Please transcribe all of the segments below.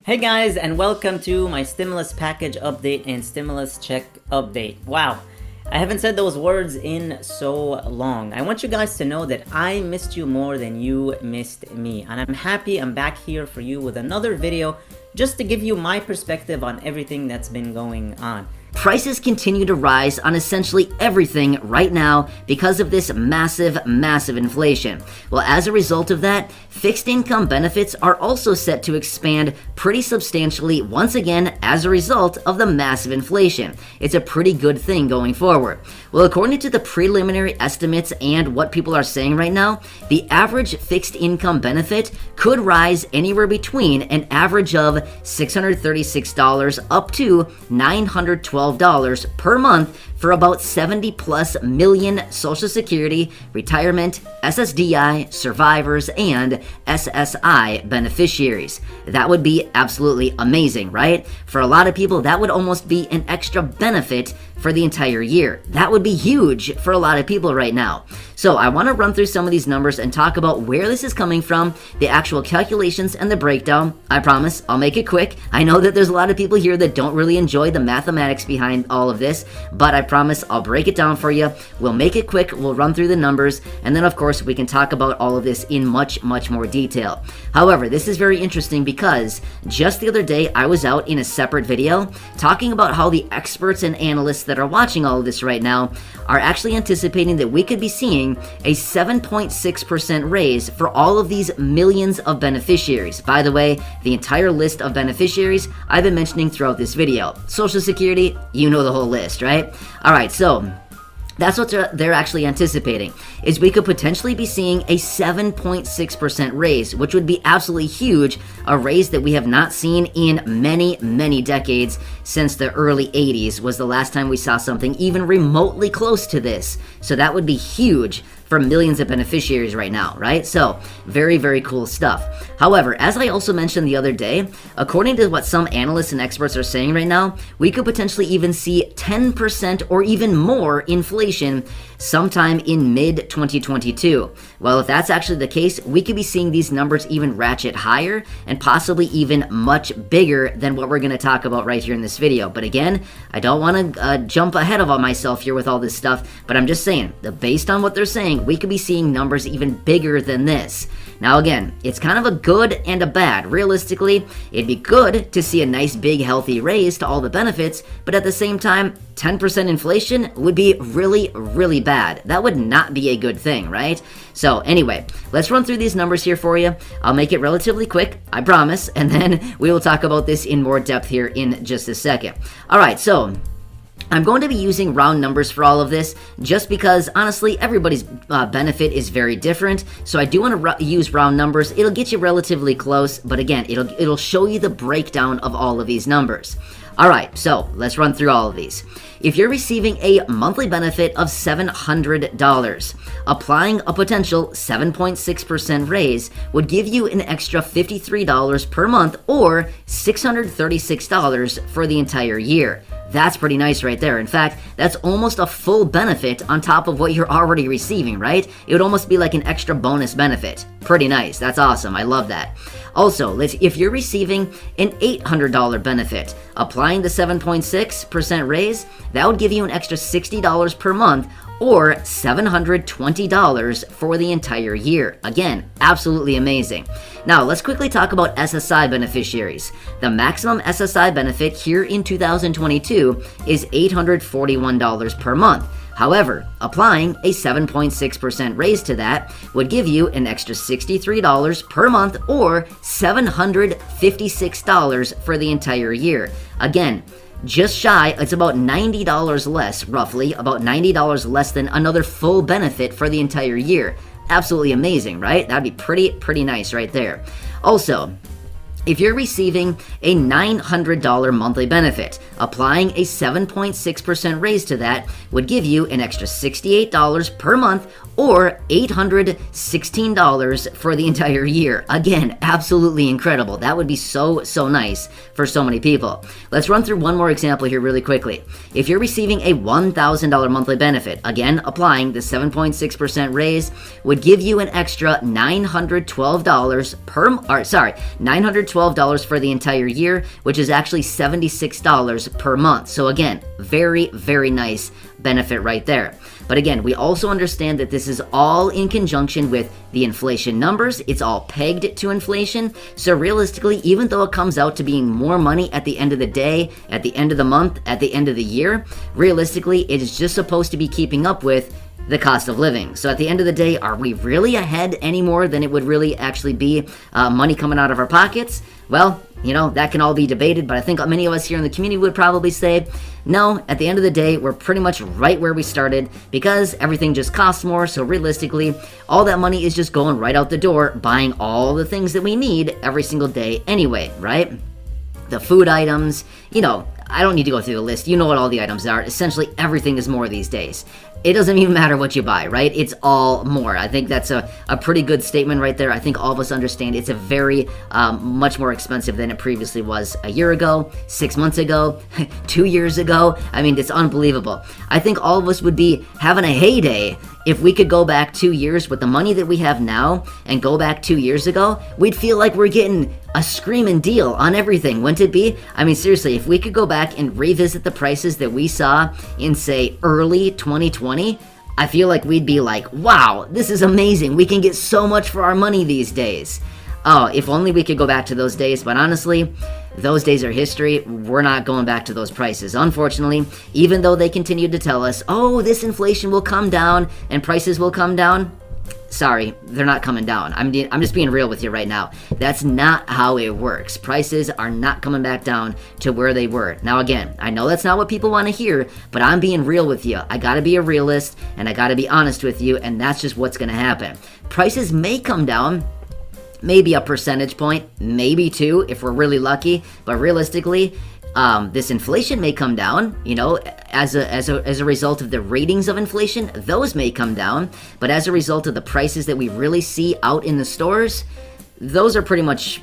Hey guys, and welcome to my stimulus package update and stimulus check update. Wow, I haven't said those words in so long. I want you guys to know that I missed you more than you missed me, and I'm happy I'm back here for you with another video just to give you my perspective on everything that's been going on. Prices continue to rise on essentially everything right now because of this massive inflation. Well, as a result of that, fixed income benefits are also set to expand pretty substantially once again as a result of the massive inflation. It's a pretty good thing going forward. Well, according to the preliminary estimates and what people are saying right now, the average fixed income benefit could rise anywhere between an average of $636 up to $912 per month for about 70 plus million Social Security, retirement, ssdi, survivors, and SSI beneficiaries. That would be absolutely amazing, right? For a lot of people, that would almost be an extra benefit for the entire year. That would be huge for a lot of people right now. So I want to run through some of these numbers and talk about where this is coming from, the actual calculations and the breakdown. I promise I'll make it quick. I know that there's a lot of people here that don't really enjoy the mathematics behind all of this, but I promise I'll break it down for you. We'll make it quick, we'll run through the numbers, and then of course we can talk about all of this in much more detail. However, this is very interesting because just the other day I was out in a separate video talking about how the experts and analysts that are watching all of this right now are actually anticipating that we could be seeing a 7.6% raise for all of these millions of beneficiaries. By the way, the entire list of beneficiaries I've been mentioning throughout this video. Social Security, you know the whole list, right? Alright, so that's what they're actually anticipating, is we could potentially be seeing a 7.6% raise, which would be absolutely huge, a raise that we have not seen in many decades. Since the early 80s was the last time we saw something even remotely close to this. So that would be huge for millions of beneficiaries right now, right? So, very cool stuff. However, as I also mentioned the other day, according to what some analysts and experts are saying right now, we could potentially even see 10% or even more inflation sometime in mid-2022. Well, if that's actually the case, we could be seeing these numbers even ratchet higher and possibly even much bigger than what we're going to talk about right here in this video. But again, I don't want to jump ahead of myself here with all this stuff, but I'm just saying that based on what they're saying, we could be seeing numbers even bigger than this. Now again, it's kind of a good and a bad. Realistically, it'd be good to see a nice big healthy raise to all the benefits, but at the same time, 10% inflation would be really bad. That would not be a good thing, right? So anyway, let's run through these numbers here for you. I'll make it relatively quick, I promise, and then we will talk about this in more depth here in just a second. Alright, so I'm going to be using round numbers for all of this just because, honestly, everybody's benefit is very different. So I do want to use round numbers. It'll get you relatively close, but again, it'll show you the breakdown of all of these numbers. Alright, so let's run through all of these. If you're receiving a monthly benefit of $700, applying a potential 7.6% raise would give you an extra $53 per month or $636 for the entire year. That's pretty nice right there. In fact, that's almost a full benefit on top of what you're already receiving, right? It would almost be like an extra bonus benefit. Pretty nice. That's awesome. I love that. Also, if you're receiving an $800 benefit, applying the 7.6% raise, that would give you an extra $60 per month or $720 for the entire year. Again, absolutely amazing. Now, let's quickly talk about SSI beneficiaries. The maximum SSI benefit here in 2022 is $841 per month. However, applying a 7.6% raise to that would give you an extra $63 per month or $756 for the entire year. Again, just shy, it's about $90 less, roughly, about $90 less than another full benefit for the entire year. Absolutely amazing, right? That'd be pretty nice right there. Also, if you're receiving a $900 monthly benefit, applying a 7.6% raise to that would give you an extra $68 per month or $816 for the entire year. Again, absolutely incredible. That would be so nice for so many people. Let's run through one more example here really quickly. If you're receiving a $1,000 monthly benefit, again, applying the 7.6% raise would give you an extra $912 $112 for the entire year, which is actually $76 per month. So again, very, very nice benefit right there. But again, we also understand that this is all in conjunction with the inflation numbers. It's all pegged to inflation. So realistically, even though it comes out to being more money at the end of the day, at the end of the month, at the end of the year, realistically, it is just supposed to be keeping up with the cost of living. So at the end of the day, are we really ahead any more than it would really actually be money coming out of our pockets? Well, that can all be debated, but I think many of us here in the community would probably say, no, at the end of the day, we're pretty much right where we started because everything just costs more. So realistically, all that money is just going right out the door, buying all the things that we need every single day anyway, right? The food items, I don't need to go through the list. You know what all the items are. Essentially, everything is more these days. It doesn't even matter what you buy, right? It's all more. I think that's a pretty good statement right there. I think all of us understand it's a very much more expensive than it previously was a year ago, 6 months ago, 2 years ago. I mean, it's unbelievable. I think all of us would be having a heyday if we could go back 2 years with the money that we have now and go back 2 years ago. We'd feel like we're getting a screaming deal on everything, wouldn't it be? I mean, seriously, if we could go back and revisit the prices that we saw in, say, early 2020, I feel like we'd be like, wow, this is amazing. We can get so much for our money these days. Oh, if only we could go back to those days. But honestly, those days are history. We're not going back to those prices. Unfortunately, even though they continued to tell us, oh, this inflation will come down and prices will come down. Sorry, they're not coming down. I'm just being real with you right now. That's not how it works. Prices are not coming back down to where they were. Now again, I know that's not what people want to hear, but I'm being real with you. I gotta be a realist, and I gotta be honest with you, and that's just what's gonna happen. Prices may come down, maybe a percentage point, maybe two if we're really lucky, but realistically, this inflation may come down, as a result of the ratings of inflation. Those may come down, but as a result of the prices that we really see out in the stores, those are pretty much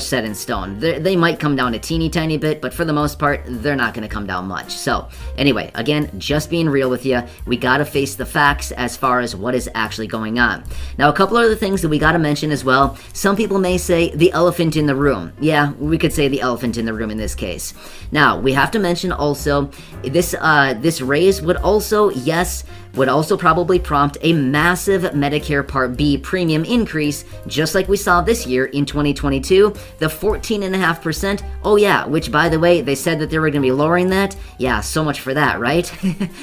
set in stone. They might come down a teeny tiny bit, but for the most part, they're not going to come down much. So anyway, again, just being real with you, we got to face the facts as far as what is actually going on. Now, a couple other things that we got to mention as well. Some people may say the elephant in the room. Yeah, we could say the elephant in the room in this case. Now, we have to mention also this raise would also probably prompt a massive Medicare Part B premium increase, just like we saw this year in 2022, the 14.5%. Oh yeah, which by the way, they said that they were going to be lowering that. Yeah, so much for that, right?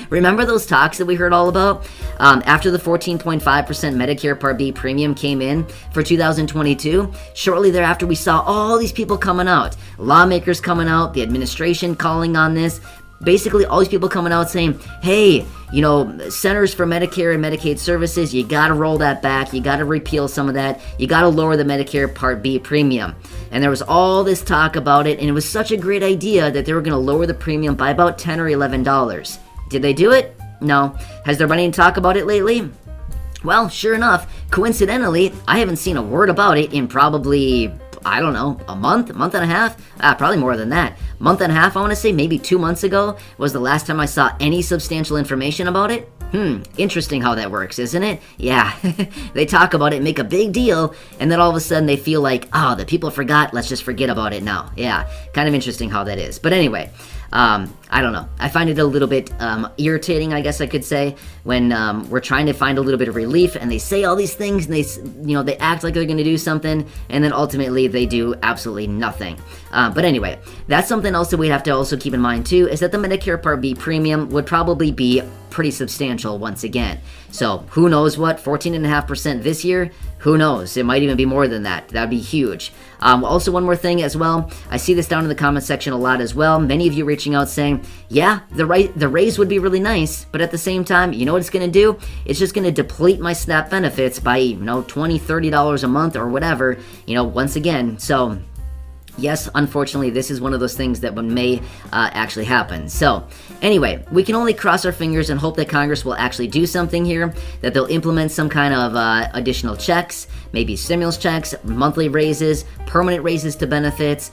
Remember those talks that we heard all about? After the 14.5% Medicare Part B premium came in for 2022, shortly thereafter we saw all these people coming out, lawmakers coming out, the administration calling on this. Basically, all these people coming out saying, hey, Centers for Medicare and Medicaid Services, you gotta roll that back, you gotta repeal some of that, you gotta lower the Medicare Part B premium. And there was all this talk about it, and it was such a great idea that they were gonna lower the premium by about $10 or $11. Did they do it? No. Has there been any talk about it lately? Well, sure enough, coincidentally, I haven't seen a word about it in probably, I don't know, a month and a half? Probably more than that. Month and a half, I want to say, maybe 2 months ago was the last time I saw any substantial information about it. Interesting how that works, isn't it? Yeah, they talk about it, make a big deal, and then all of a sudden they feel like, oh, the people forgot, let's just forget about it now. Yeah, kind of interesting how that is. But anyway, I don't know. I find it a little bit irritating, I guess I could say, when we're trying to find a little bit of relief, and they say all these things, and they act like they're going to do something, and then ultimately they do absolutely nothing. But anyway, that's something else that we have to also keep in mind too, is that the Medicare Part B premium would probably be pretty substantial once again. So who knows what, 14.5% this year? Who knows? It might even be more than that. That'd be huge. Also, one more thing as well. I see this down in the comment section a lot as well. Many of you reaching out saying, yeah, the raise would be really nice, but at the same time, you know what it's going to do? It's just going to deplete my SNAP benefits by, $20, $30 a month or whatever, once again. So yes, unfortunately, this is one of those things that may actually happen. So anyway, we can only cross our fingers and hope that Congress will actually do something here, that they'll implement some kind of additional checks, maybe stimulus checks, monthly raises, permanent raises to benefits,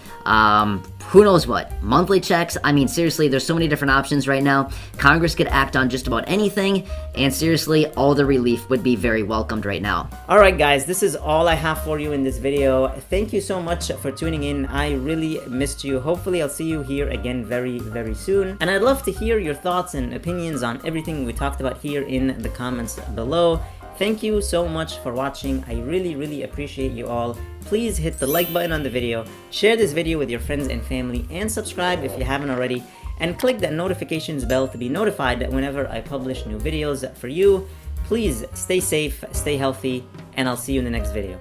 who knows what? Monthly checks? I mean, seriously, there's so many different options right now. Congress could act on just about anything, and seriously, all the relief would be very welcomed right now. Alright guys, this is all I have for you in this video. Thank you so much for tuning in. I really missed you. Hopefully I'll see you here again very, very soon. And I'd love to hear your thoughts and opinions on everything we talked about here in the comments below. Thank you so much for watching. I really, really appreciate you all. Please hit the like button on the video, share this video with your friends and family, and subscribe if you haven't already, and click that notifications bell to be notified whenever I publish new videos for you. Please stay safe, stay healthy, and I'll see you in the next video.